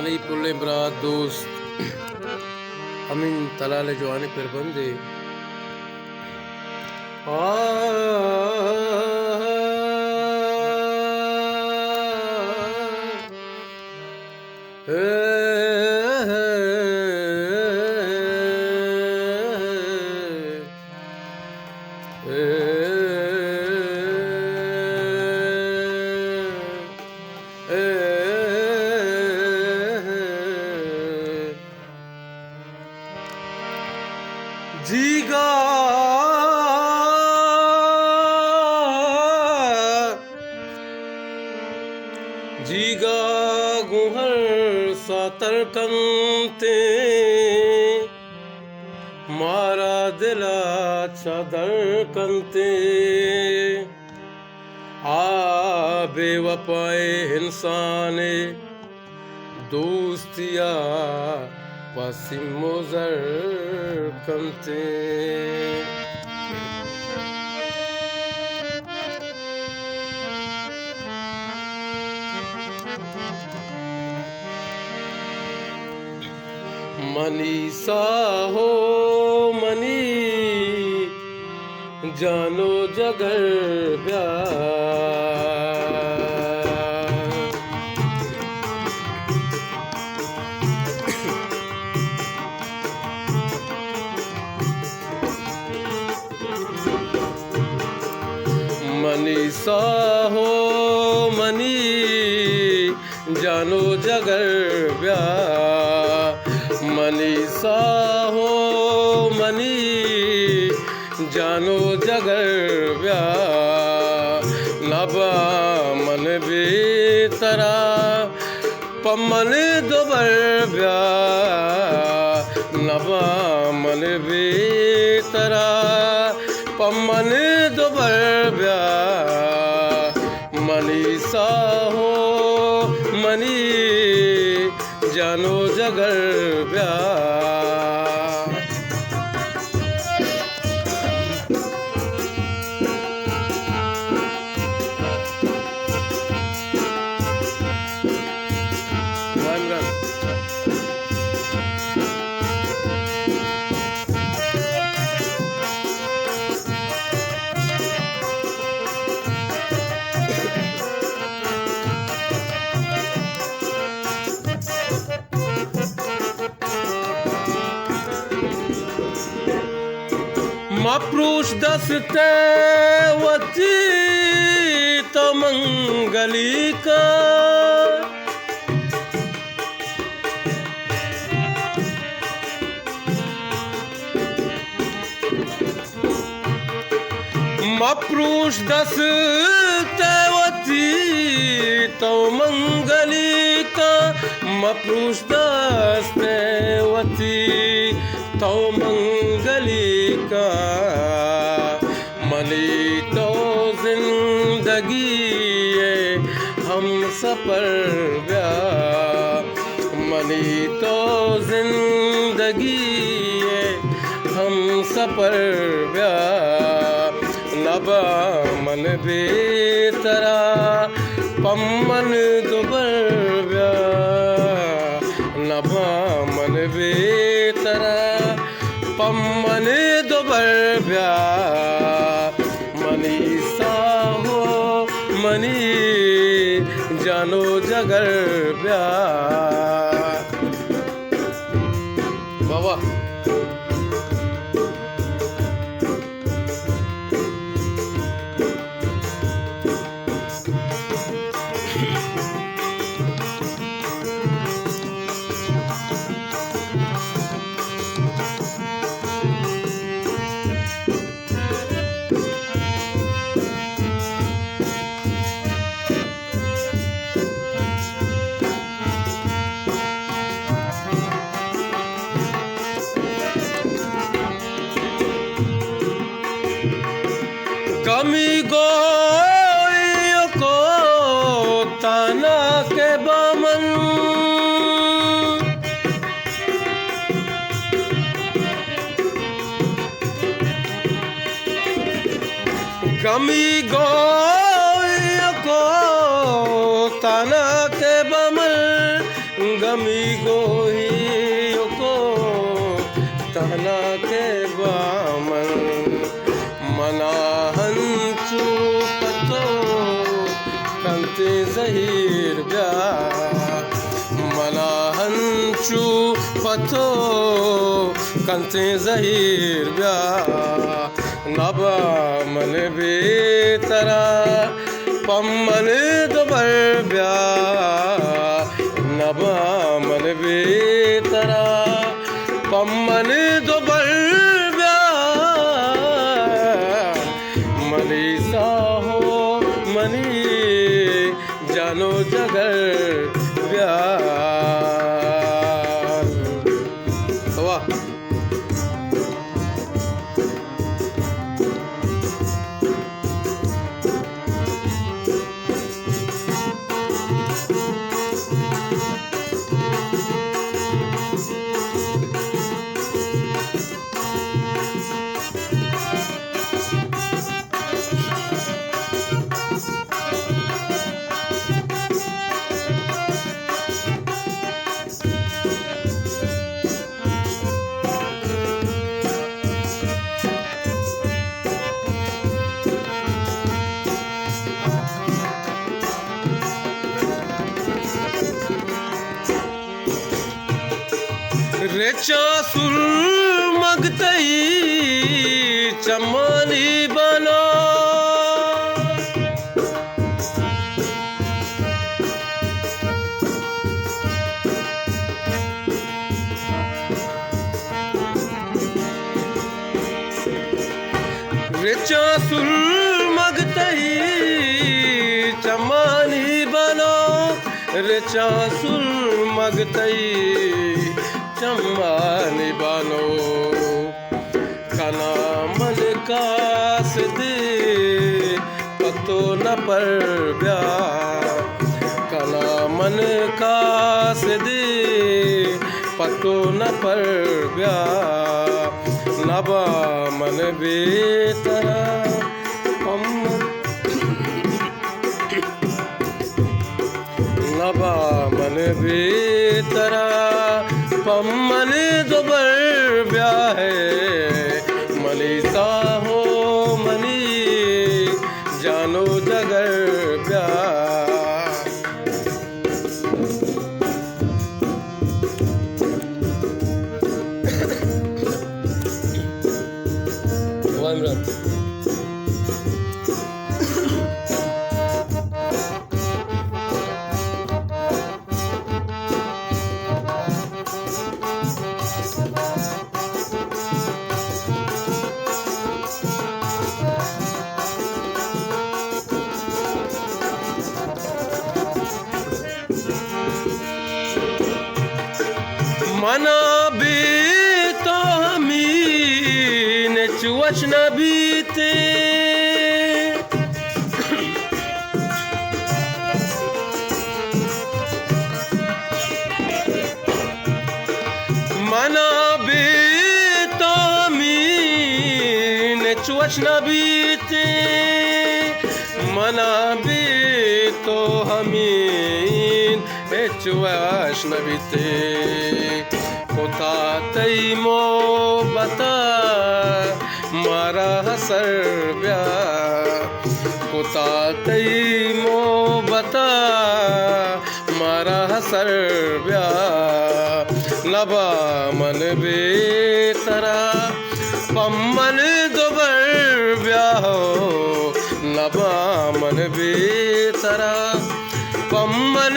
मलई पुल्ले बरात दोस्त अमीन तलाले जो आने पर बंदे जीगा जीगा गुहर सातर कंते मारा दिला चादर कंते आ बेवफाए इंसाने दोस्तिया पसिमोजर कंते मनीषा हो मनी जानो जगर प्यार मनीषा हो मनी जानो जगर प्यार मनीषा हो मनी जानो जगर व्या नबा मन बेतरा पमन दोबर व्या नबा मन बेतरा पमन दोबर व्या मनीषा हो मनी जानो जगर व्या मप्रूश दस्ते वती तो मंगली का मप्रूश दस्ते वती तो मंगली का मप्रूश दस्ते वती तो मंगली का मनी तो जिंदगी हम सफर व्या मनी तो जिंदगी हम सफर व्या नबा मन बेतरा पम्मन दुबर व्या नबा मन बेतरा पम्मन दुबर व्या मनीषा हो मनी जानो जगर व्या बाबा कमी गोई को ताना के बामन कमी गोई को ताना के बामन गमी गोही को तहना के बामन मना हंचू पतो कंते जहीर ब्या मना हंचू पतो कंते जहीर ब्या नबा मन बेतरा पम्मन दोबर ब्या नबा मन बेतरा पम्मन दोबर ब्या मनीषा हो मनी जानो जगर ब्या वाह रेचा सुर मगतई चमानी बना रेचा सुर मगतई चमानी बना रेचा सुर मगतई चम्मानी बानो कना मन कास दे पतो न पर ब्या कना मन कास दे पतो न पर ब्या नबा मन बेतरा नबा मन बेतरा पम्मन दोबर ब्या है मनीषा हो मनी जानो जगर ब्या मना भी तो हमीन चुवच न बीते मना भी तो हमीन चुवच न बीते मना भी तो हमीन चुवच न बीते कोता तई मो बता मारा हसर ब्या कोता तई मो बता मारा हसर ब्या नबा मन बेतरा पम्मन दोबर ब्या हो नबा मन बेतरा पम्मन